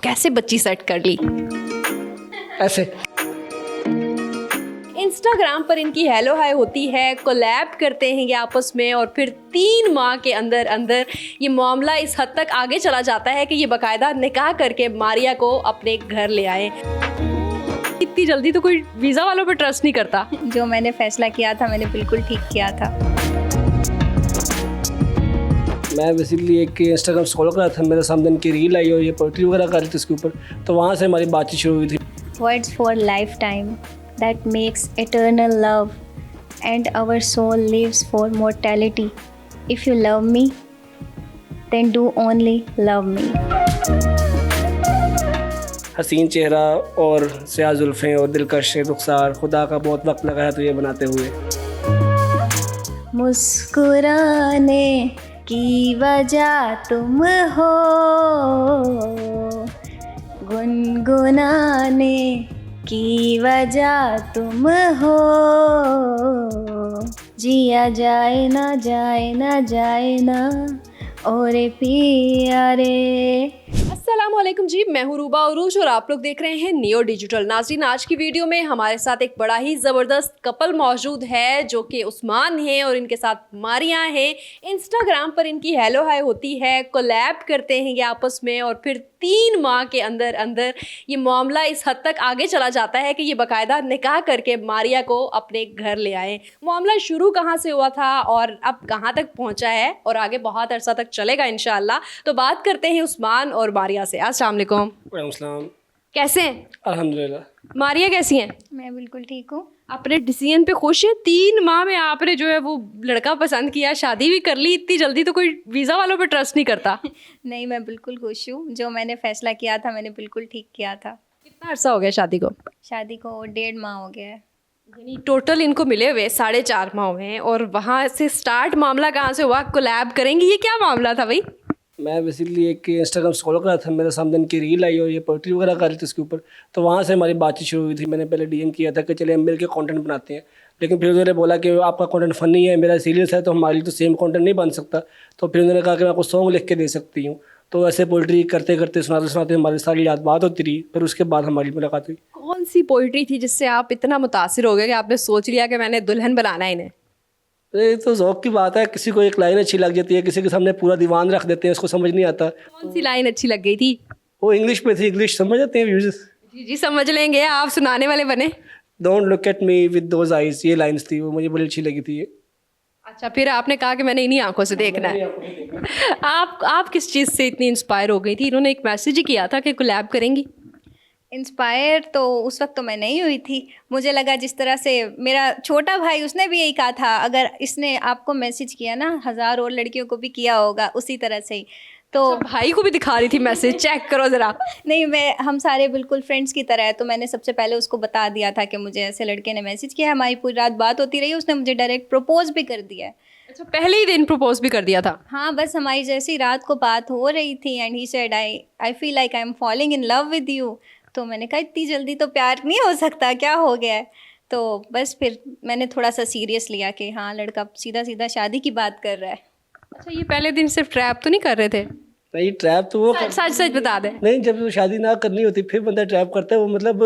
कैसे बच्ची सेट कर ली? ऐसे इंस्टाग्राम पर इनकी हेलो हाय होती है, कोलैब करते हैं ये आपस में और फिर 3 माह के अंदर अंदर ये मामला इस हद तक आगे चला जाता है कि ये बाकायदा निकाह करके मारिया को अपने घर ले आए। इतनी जल्दी तो कोई वीज़ा वालों पर ट्रस्ट नहीं करता। जो मैंने फैसला किया था मैंने बिल्कुल ठीक किया था। मैं बेसिकली एक इंस्टाग्राम स्क्रॉल कर रहा था, मेरे सामने इनकी रील आई और ये पोइट्री वगैरह कर रही थी उसके ऊपर, तो वहाँ से हमारी बातचीत शुरू हुई थी। Words for lifetime that makes eternal love and our soul lives for mortality. If you love me, then do only love me. हसीन चेहरा और स्याह जुल्फ़ें और दिलकश रुखसार, खुदा का बहुत वक्त लगा है तो ये बनाते हुए। मुस्कुराने की वजह तुम हो, गुनगुनाने की वजह तुम हो, जिया जाए ना जाए ना जाए ना और पिया रे। अस्सलामुअलैकुम जी, मैं हूँ रूबा उरूज और आप लोग देख रहे हैं नियो डिजिटल। नाज़रीन, आज की वीडियो में हमारे साथ एक बड़ा ही ज़बरदस्त कपल मौजूद है जो कि उस्मान हैं और इनके साथ मारिया हैं। इंस्टाग्राम पर इनकी हेलो हाय होती है, कोलैब करते हैं ये आपस में और फिर 3 माह के अंदर अंदर ये मामला इस हद तक आगे चला जाता है कि ये बाकायदा निकाह करके मारिया को अपने घर ले आए। मामला शुरू कहाँ से हुआ था और अब कहाँ तक पहुँचा है और आगे बहुत अरसा तक चलेगा इंशाअल्लाह। तो बात करते हैं उस्मान और मारिया से। अस्सलाम वालेकुम। वालेकुम सलाम। कैसे हैं? अल्हम्दुलिल्लाह। मारिया कैसी हैं? मैं बिल्कुल ठीक हूँ। अपने डिसीजन पे खुश है? 3 माह में आपने जो है वो लड़का पसंद किया, शादी भी कर ली। इतनी जल्दी तो कोई वीज़ा वालों पे ट्रस्ट नहीं करता। नहीं, मैं बिल्कुल खुश हूँ। जो मैंने फैसला किया था मैंने बिल्कुल ठीक किया था। कितना अरसा हो गया शादी को? शादी को 1.5 माह हो गया है। यानी टोटल इनको मिले हुए 4.5 माह हुए हैं। और वहाँ से स्टार्ट मामला कहाँ से हुआ? कोलैब करेंगी, ये क्या मामला था भाई? मैं बेसिकली एक इंस्टाग्राम स्क्रॉल कर रहा था, मेरे सामने इनकी रील आई और ये पोइट्री वगैरह कर रही थी उसके ऊपर, तो वहाँ से हमारी बातचीत शुरू हुई थी। मैंने पहले डीएम किया था कि चले हम मिल के कॉन्टेंट बनाते हैं, लेकिन फिर उन्होंने बोला कि आपका कंटेंट फ़नी है, मेरा सीरियस है, तो हमारे लिए तो सेम कंटेंट नहीं बन सकता। तो फिर उन्होंने कहा कि मैं आपको सॉन्ग लिख के दे सकती हूँ। तो ऐसे पोइट्री करते करते सुनाते सुनाते हमारी सारी याद बात होती रही। फिर उसके बाद हमारी मुलाकात हुई। कौन सी पोइट्री थी जिससे आप इतना मुतासिर हो गए कि आपने सोच लिया कि मैंने दुल्हन बनाना है इन्हें? ये तो ज़ौक़ की बात है, किसी को एक लाइन अच्छी लग जाती है, किसी के सामने पूरा दीवान रख देते हैं, उसको समझ नहीं आता। कौन सी लाइन अच्छी लग गई थी? वो इंग्लिश में थी, इंग्लिश समझ जाते हैं व्यूज़। जी जी, समझ लेंगे, आप सुनाने वाले बने। Don't look at me with those eyes, ये लाइन्स थी, वो मुझे बड़ी अच्छी लगी थी ये। अच्छा, फिर आपने कहा कि मैंने इन्हीं आंखों से देखना है। आप किस चीज़ से इतनी इंस्पायर हो गई थी? इन्होंने एक मैसेज ही किया था कि कोलैब करेंगी। इंस्पायर तो उस वक्त तो मैं नहीं हुई थी। मुझे लगा जिस तरह से मेरा छोटा भाई, उसने भी यही कहा था, अगर इसने आपको मैसेज किया ना 1000 और लड़कियों को भी किया होगा उसी तरह से ही। तो भाई को भी दिखा रही थी मैसेज, चेक करो ज़रा। नहीं, हम सारे बिल्कुल फ्रेंड्स की तरह है, तो मैंने सबसे पहले उसको बता दिया था कि मुझे ऐसे लड़के ने मैसेज किया है। हमारी पूरी रात बात होती रही, उसने मुझे डायरेक्ट प्रपोज भी कर दिया है। अच्छा, पहले ही दिन प्रपोज भी कर दिया था? हाँ, बस हमारी जैसी रात को बात हो रही थी and he said I feel like I am falling in love with you. तो मैंने कहा इतनी जल्दी तो प्यार नहीं हो सकता, क्या हो गया है? तो बस फिर मैंने थोड़ा सा सीरियस लिया कि हाँ, लड़का सीधा सीधा शादी की बात कर रहा है। अच्छा, ये पहले दिन सिर्फ ट्रैप तो नहीं कर रहे थे? नहीं, ट्रैप तो वो सच बता दे। नहीं, जब वो शादी ना करनी होती फिर बंदा ट्रैप करता है। वो मतलब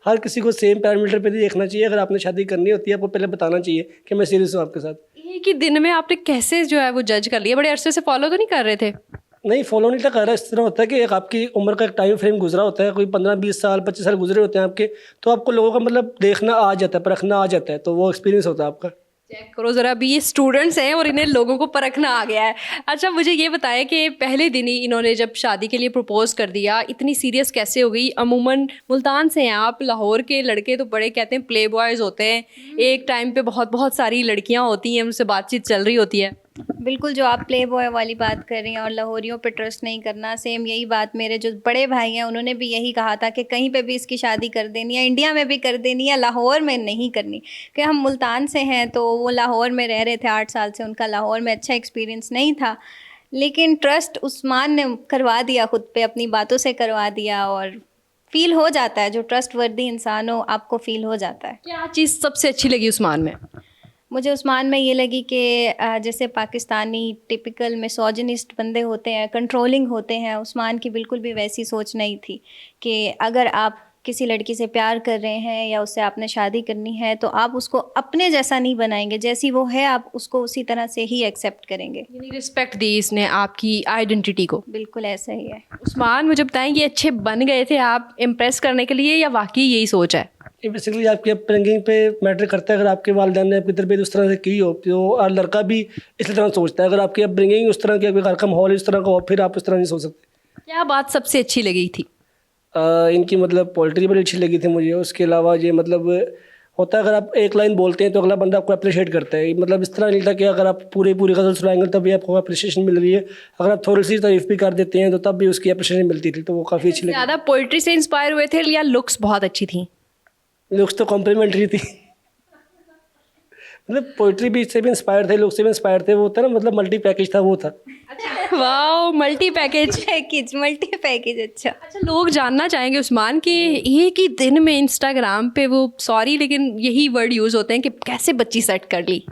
हर किसी को सेम पैरामीटर पे नहीं देखना चाहिए। अगर आपने शादी करनी होती है, आपको पहले बताना चाहिए कि मैं सीरियस हूँ आपके साथ। एक ही दिन में आपने कैसे जो है वो जज कर लिया? बड़े अरसे से फॉलो तो नहीं कर रहे थे? नहीं, फॉलो नहीं कर रहा। इस तरह होता है कि एक आपकी उम्र का एक टाइम फ्रेम गुजरा होता है, कोई 15-20 साल 25 साल गुजरे होते हैं आपके, तो आपको लोगों का मतलब देखना आ जाता है, परखना आ जाता है, तो वो एक्सपीरियंस होता है आपका। चेक करो ज़रा, अभी ये स्टूडेंट्स हैं और इन्हें लोगों को परखना आ गया है। अच्छा, मुझे ये बताएं कि पहले दिन ही इन्होंने जब शादी के लिए प्रपोज़ कर दिया, इतनी सीरियस कैसे हो गई? अमूमन मुल्तान से हैं आप, लाहौर के लड़के तो बड़े कहते हैं प्ले बॉयज़ होते हैं, एक टाइम पे बहुत बहुत सारी लड़कियां होती हैं, उनसे बातचीत चल रही होती है। बिल्कुल, जो आप प्ले बॉय वाली बात कर रही हैं और लाहौरियों पे ट्रस्ट नहीं करना, सेम यही बात मेरे जो बड़े भाई हैं उन्होंने भी यही कहा था कि कहीं पे भी इसकी शादी कर देनी है, इंडिया में भी कर देनी है, लाहौर में नहीं करनी। कि हम मुल्तान से हैं, तो वो लाहौर में रह रहे थे 8 साल से, उनका लाहौर में अच्छा एक्सपीरियंस नहीं था, लेकिन ट्रस्ट उस्मान ने करवा दिया, खुद पे अपनी बातों से करवा दिया। और फील हो जाता है, जो ट्रस्ट वर्दी इंसान हो आपको फील हो जाता है। क्या चीज़ सबसे अच्छी लगी उस्मान में? मुझे उस्मान में ये लगी कि जैसे पाकिस्तानी टिपिकल मिसोजिनिस्ट बंदे होते हैं, कंट्रोलिंग होते हैं, उस्मान की बिल्कुल भी वैसी सोच नहीं थी कि अगर आप किसी लड़की से प्यार कर रहे हैं या उससे आपने शादी करनी है तो आप उसको अपने जैसा नहीं बनाएंगे, जैसी वो है आप उसको उसी तरह से ही एक्सेप्ट करेंगे। यानी रिस्पेक्ट दी इसने आपकी आइडेंटिटी को। बिल्कुल ऐसा ही है। उस्मान, मुझे बताएं, ये अच्छे बन गए थे आप इम्प्रेस करने के लिए या वाकई यही सोच है? ये बेसिकली आपके अपब्रिंगिंग पे मैटर करता है। अगर आपके वालिदैन ने आपकी तरबियत उस तरह से की हो तो और लड़का भी इसी तरह सोचता है। अगर आपकी अपब्रिंगिंग उस तरह की, आपके घर का माहौल इस तरह का हो, फिर आप इस तरह नहीं सोच सकते। क्या बात सबसे अच्छी लगी थी? इनकी मतलब पोल्ट्री बड़ी अच्छी लगी थी मुझे। उसके अलावा ये मतलब होता है, अगर आप एक लाइन बोलते हैं तो अगला बंदा आपको अप्रिशिएट करता है। मतलब इस तरह नहीं था कि अगर आप पूरी गज़ल सुनाएंगे तभी आपको अप्रिशिएशन मिल रही है, अगर आप थोड़ी सी तारीफ भी कर देते हैं तो तब भी उसकी अप्रिशिएशन मिलती थी। तो वो काफ़ी अच्छी लगी। ज़्यादा पोइट्री से इंस्पायर हुए थे या लुक्स बहुत अच्छी थी? लुक्स तो कॉम्प्लीमेंट्री थी। मतलब पोइट्री भी इससे भी इंस्पायर थे, लुक से भी इंस्पायर थे। वो होता है ना, मतलब मल्टी पैकेज था, वो था। Wow, multi package. Multi package. अच्छा, लोग जानना चाहेंगे उस्मान कि एक ही दिन में इंस्टाग्राम पे वो, सॉरी लेकिन यही वर्ड यूज़ होते हैं कि कैसे बच्ची सेट कर ली?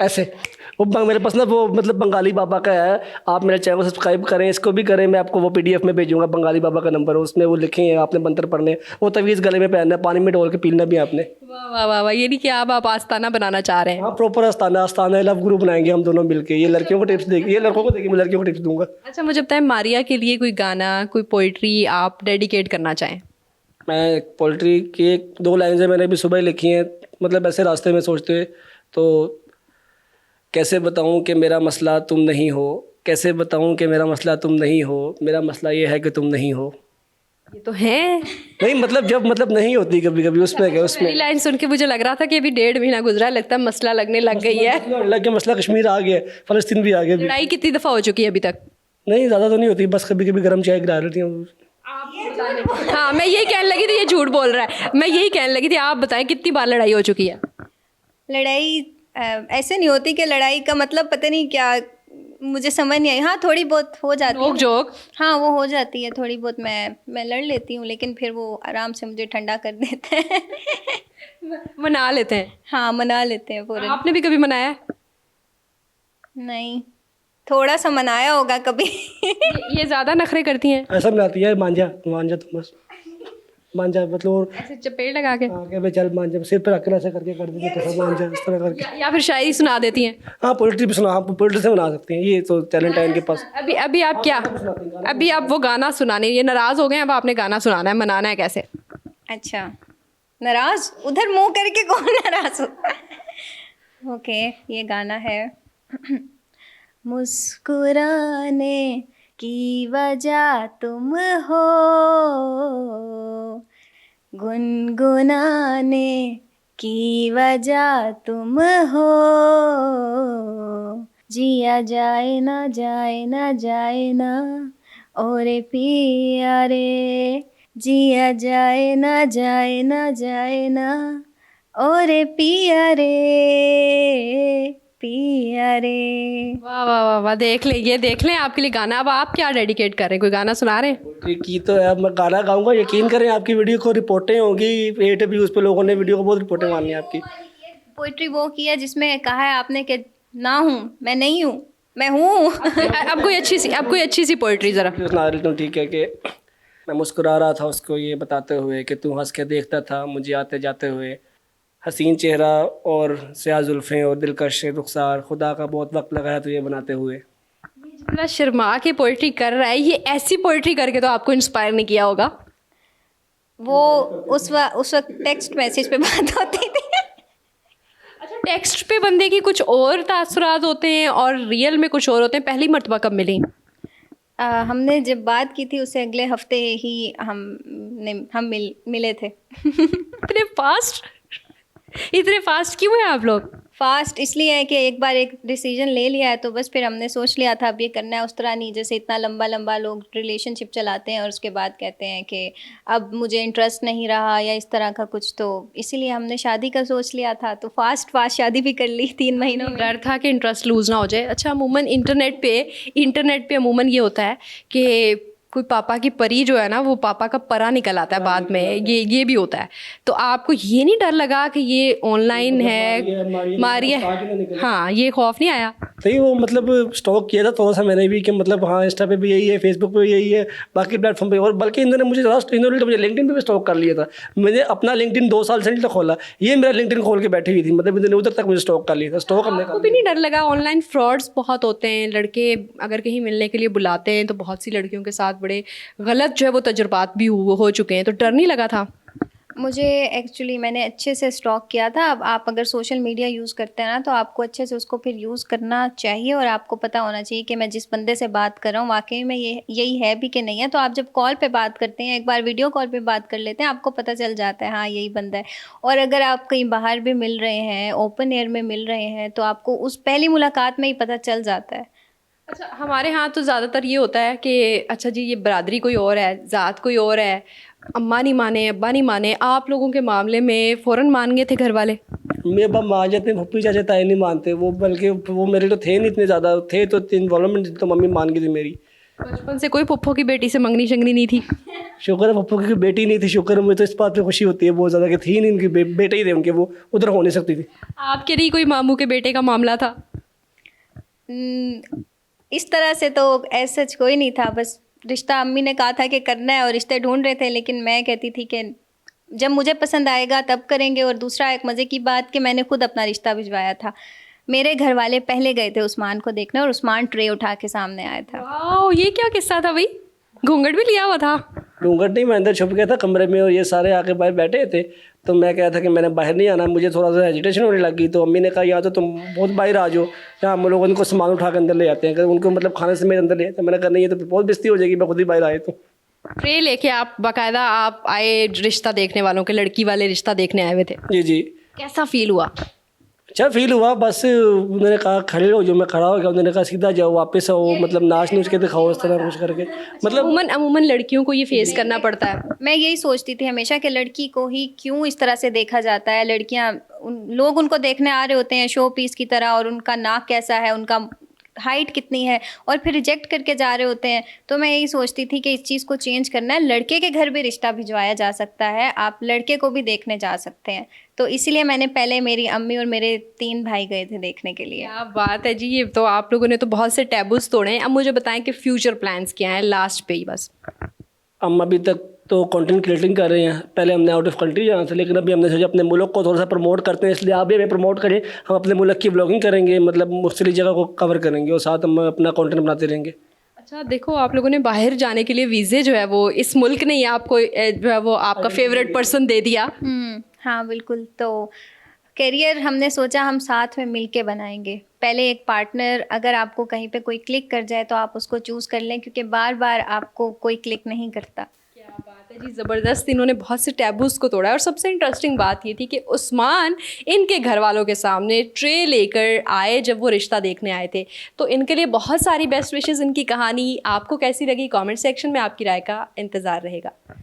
ऐसे वो मेरे पास ना वो मतलब बंगाली बाबा का है। आप मेरे चैनल को सब्सक्राइब करें, इसको भी करें। मैं आपको वो PDF में भेजूंगा। बंगाली बाबा का नंबर है, उसमें वो लिखे हैं आपने मंत्र पढ़ने। वो तवीज़ गले में पहनना है, पानी में डोल के पीना भी आपने। वाह वाह वाह वाह, ये नहीं कि आप आस्ताना बनाना चाह रहे हैं? हाँ, प्रॉपर आस्ताना लव गुरु बनाएंगे हम दोनों मिलके। ये लड़कियों को टिप्स देगी, ये लड़कों को देगी, मैं लड़कियों को टिप्स दूंगा। अच्छा, मुझे बताएं, मारिया के लिए कोई गाना, कोई पोइट्री आप डेडिकेट करना चाहें? मैं पोल्ट्री की 2 लाइन मैंने भी सुबह लिखी हैं। मतलब ऐसे रास्ते में सोचते हुए, तो कैसे बताऊं कि मेरा मसला तुम नहीं हो, कैसे बताऊं कि मेरा मसला तुम नहीं हो, मेरा मसला ये है कि तुम नहीं हो। ये तो है। नहीं मतलब जब मतलब नहीं होती कभी कभी उसमें क्या, उसमें पहली लाइन सुन के मुझे लग रहा था कि अभी 1.5 महीना गुजरा है, लगता है मसला लगने लग गई है। लग गया मसला, कश्मीर आ गया, फ़लस्तीन भी आ गया। लड़ाई कितनी दफ़ा हो चुकी है अभी तक? नहीं, ज़्यादा तो नहीं होती, बस कभी कभी गर्म चाय गिरा लेती हूँ। हाँ, मैं यही कहने लगी थी, ये झूठ बोल रहा है। मैं यही कहने लगी थी, आप बताएं कितनी बार लड़ाई हो चुकी है? लड़ाई ऐसे नहीं होती कि लड़ाई का मतलब पता नहीं क्या, मुझे समझ नहीं आई। हाँ, थोड़ी बहुत हो जाती है, जोक। हाँ वो हो जाती है थोड़ी बहुत। मैं लड़ लेती हूँ, लेकिन फिर वो आराम से मुझे ठंडा कर देते हैं। मना लेते हैं? हाँ, मना लेते हैं पूरे। आपने भी कभी मनाया है? नहीं, थोड़ा सा मनाया होगा कभी। ये ज़्यादा नखरे करती हैं? ऐसा मिलाती है, मांझा तुम बस मांझा, मतलब और ऐसे चपेट लगा के? आगे भाई चल मांझा, सिर पर रखकर ऐसा करके कर देती है, मांझा इस तरह करके। या फिर शायरी सुना देती हैं? हाँ, पोल्ट्री भी सुना, हाँ पोल्ट्री से बना सकते हैं, ये तो टैलेंट है इनके पास। अभी आप क्या, अभी आप वो गाना सुनाने, ये नाराज़ हो गए, अब आपने गाना सुनाना है, मनाना है कैसे? अच्छा, नाराज उधर मुंह करके कौन नाराज होता है? ओके, ये गाना है। मुस्कुराने की वजह तुम हो, गुनगुनाने की वजह तुम हो, जिया जाए ना जाए ना जाए ना और पिया रे, जिया जाए ना जाए ना जाए ना और पिया रे, पिया रे। वाह वाह वाह वाह, देख लें आपके लिए गाना। अब आप क्या डेडिकेट कर रहे हैं, कोई गाना सुना रहे हैं? पोल्ट्री की तो है, मैं गाना गाऊंगा, यकीन करें आपकी वीडियो को रिपोर्टें होंगी, 8 व्यूज़ पे लोगों ने वीडियो को बहुत रिपोर्टें मारनी है आपकी। पोइट्री वो की है जिसमें कहा है आपने कि ना हूँ, मैं नहीं हूँ, मैं हूँ। अब कोई अच्छी सी पोइट्री ज़रा सुना रही हूँ, ठीक है। कि मैं मुस्कुरा रहा था उसको ये बताते हुए कि तू हंस के देखता था मुझे आते जाते हुए, हसीन चेहरा और स्याह जुल्फ़ें और दिलकश रुखसार, खुदा का बहुत वक्त लगाया तुझे बनाते हुए। जितना शर्मा के पोइट्री कर रहा है, ये ऐसी पोइट्री करके तो आपको इंस्पायर नहीं किया होगा? वो उस वक्त टेक्स्ट मैसेज पे बात होती थी। अच्छा, टेक्स्ट पे बंदे की कुछ और तासुरात होते हैं और रियल में कुछ और होते हैं। पहली मर्तबा कब मिली? हमने जब बात की थी उससे अगले हफ्ते ही हम मिले थे। इतने फास्ट क्यों हैं आप लोग? फास्ट इसलिए है कि एक बार एक डिसीजन ले लिया है तो बस फिर हमने सोच लिया था अब ये करना है। उस तरह नहीं जैसे इतना लंबा लोग रिलेशनशिप चलाते हैं और उसके बाद कहते हैं कि अब मुझे इंटरेस्ट नहीं रहा या इस तरह का कुछ, तो इसीलिए हमने शादी का सोच लिया था। तो फास्ट शादी भी कर ली 3 महीनों में। डर था कि इंटरेस्ट लूज़ ना हो जाए। अच्छा, अमूमन इंटरनेट पे अमूमन ये होता है कि कोई पापा की परी जो है ना, वो पापा का परा निकल आता है बाद में, ये भी होता है। तो आपको ये नहीं डर लगा कि ये ऑनलाइन है, मारिया, हाँ, ये खौफ नहीं आया? नहीं, वो मतलब स्टॉक किया था थोड़ा सा मैंने भी कि मतलब हाँ इंस्टा पे भी यही है, फेसबुक पे भी यही है, बाकी प्लेटफॉर्म पे, और बल्कि इन्होंने मुझे मुझे लिंक्डइन पे भी स्टॉक कर लिया था। मैंने अपना लिंक्डइन 2 साल से नहीं खोला, ये मेरा लिंक्डइन खोल के बैठी हुई थी, मतलब इन्होंने उधर तक मुझे स्टॉक कर लिया था। स्टॉक हमने आपको भी नहीं डर लगा? ऑनलाइन फ्रॉड्स बहुत होते हैं, लड़के अगर कहीं मिलने के लिए बुलाते हैं तो बहुत सी लड़कियों के साथ बड़े गलत जो है वो तजुर्बात भी हो चुके हैं, तो डर नहीं लगा था? मुझे एक्चुअली मैंने अच्छे से स्टॉक किया था। अब आप अगर सोशल मीडिया यूज़ करते हैं ना, तो आपको अच्छे से उसको फिर यूज़ करना चाहिए, और आपको पता होना चाहिए कि मैं जिस बंदे से बात कर रहा हूँ वाकई में यही है भी कि नहीं है। तो आप जब कॉल पे बात करते हैं, एक बार वीडियो कॉल पे बात कर लेते हैं, आपको पता चल जाता है हाँ यही बंदा है। और अगर आप कहीं बाहर भी मिल रहे हैं, ओपन एयर में मिल रहे हैं, तो आपको उस पहली मुलाकात में ही पता चल जाता है। अच्छा, हमारे यहाँ तो ज़्यादातर ये होता है कि अच्छा जी ये बरादरी कोई और है, ज़ात कोई और है, अम्मा नहीं माने, अब्बा नहीं माने। आप लोगों के मामले में फ़ौरन मान गए थे घर वाले? मेरे बाप मान जाते हैं, पप्पी चाचा ताए नहीं मानते वो, बल्कि वो मेरे तो थे नहीं इतने ज़्यादा, थे तो इन्वॉल्वमेंट तो मम्मी मान गई थी मेरी। बचपन से कोई पप्पो की बेटी से मंगनी शंगनी नहीं थी? शुक्र है पप्पू की बेटी नहीं थी, शुक्र है, मुझे तो इस बात पे खुशी होती है बहुत ज़्यादा कि थी नहीं, उनकी बेटे ही थे उनके, वो उधर हो नहीं सकती थी। आपके लिए कोई मामू के बेटे का मामला था? इस तरह से तो ऐसा सच कोई नहीं था, बस रिश्ता अम्मी ने कहा था कि करना है और रिश्ते ढूंढ रहे थे, लेकिन मैं कहती थी कि जब मुझे पसंद आएगा तब करेंगे। और दूसरा एक मज़े की बात कि मैंने खुद अपना रिश्ता भिजवाया था। मेरे घर वाले पहले गए थे उस्मान को देखने, और उस्मान ट्रे उठा के सामने आया था। वाह, ये क्या किस्सा था भाई? घूंघट भी लिया हुआ था? घूंघट नहीं, मैं अंदर छुप गया था कमरे में, और ये सारे आके बाहर बैठे थे, तो मैं कहा था कि मैंने बाहर नहीं आना, मुझे थोड़ा सा हेजिटेशन होने लगी। तो अम्मी ने कहा या तो तुम बहुत बाहर आ जाओ, या हम लोग उनको सामान उठा के अंदर ले जाते हैं, अगर उनको मतलब खाने से मेरे अंदर ले जाते। मैंने कहा नहीं, ये तो बहुत बेइज्जती हो जाएगी, मैं खुद ही बाहर आए। तो ट्रे लेके आप बाकायदा आप आए रिश्ता देखने वालों के, लड़की वाले रिश्ता देखने आए हुए थे? जी जी। कैसा फील हुआ? अच्छा फील हुआ, बस उन्होंने कहा खड़े हो, जो मैं खड़ा हो गया, उन्होंने कहा सीधा जाओ वापस आओ, मतलब नाच नूच के दिखाओ इस तरह कुछ करके, मतलब अमूमन लड़कियों को ये फेस करना पड़ता है। मैं यही सोचती थी हमेशा कि लड़की को ही क्यों इस तरह से देखा जाता है। लड़कियां लोग उनको देखने आ रहे होते हैं शो पीस की तरह, और उनका नाक कैसा है, उनका हाइट कितनी है, और फिर रिजेक्ट करके जा रहे होते हैं। तो मैं यही सोचती थी कि इस चीज़ को चेंज करना है। लड़के के घर भी रिश्ता भिजवाया जा सकता है, आप लड़के को भी देखने जा सकते हैं। तो इसीलिए मैंने पहले मेरी अम्मी और मेरे 3 भाई गए थे देखने के लिए। क्या बात है जी, ये तो आप लोगों ने तो बहुत से टैबूज तोड़े हैं। अब मुझे बताएं कि फ्यूचर प्लान्स क्या हैं लास्ट पे ही बस? हम अभी तक तो कंटेंट क्रिएटिंग कर रहे हैं, पहले हमने आउट ऑफ कंट्री जाना था, लेकिन अभी हमने सोचा अपने मुल्क को थोड़ा सा प्रमोट करते हैं, इसलिए आप भी हमें प्रमोट करें। हम अपने मुल्क की व्लॉगिंग करेंगे, मतलब मुख्तलिफ जगह को कवर करेंगे, और साथ हम अपना कंटेंट बनाते रहेंगे। अच्छा देखो, आप लोगों ने बाहर जाने के लिए वीज़े जो है वो इस मुल्क ने ही आपको जो है वो आपका फेवरेट पर्सन दे दिया। हाँ बिल्कुल। तो करियर हमने सोचा हम साथ में मिलके बनाएंगे। पहले एक पार्टनर अगर आपको कहीं पे कोई क्लिक कर जाए तो आप उसको चूज़ कर लें, क्योंकि बार बार आपको कोई क्लिक नहीं करता। क्या बात है जी, ज़बरदस्त। इन्होंने बहुत से टैबूज़ को तोड़ा, और सबसे इंटरेस्टिंग बात ये थी कि उस्मान इनके घर वालों के सामने ट्रे लेकर आए जब वो रिश्ता देखने आए थे। तो इनके लिए बहुत सारी बेस्ट विशेज़। इनकी कहानी आपको कैसी लगी? कमेंट सेक्शन में आपकी राय का इंतज़ार रहेगा।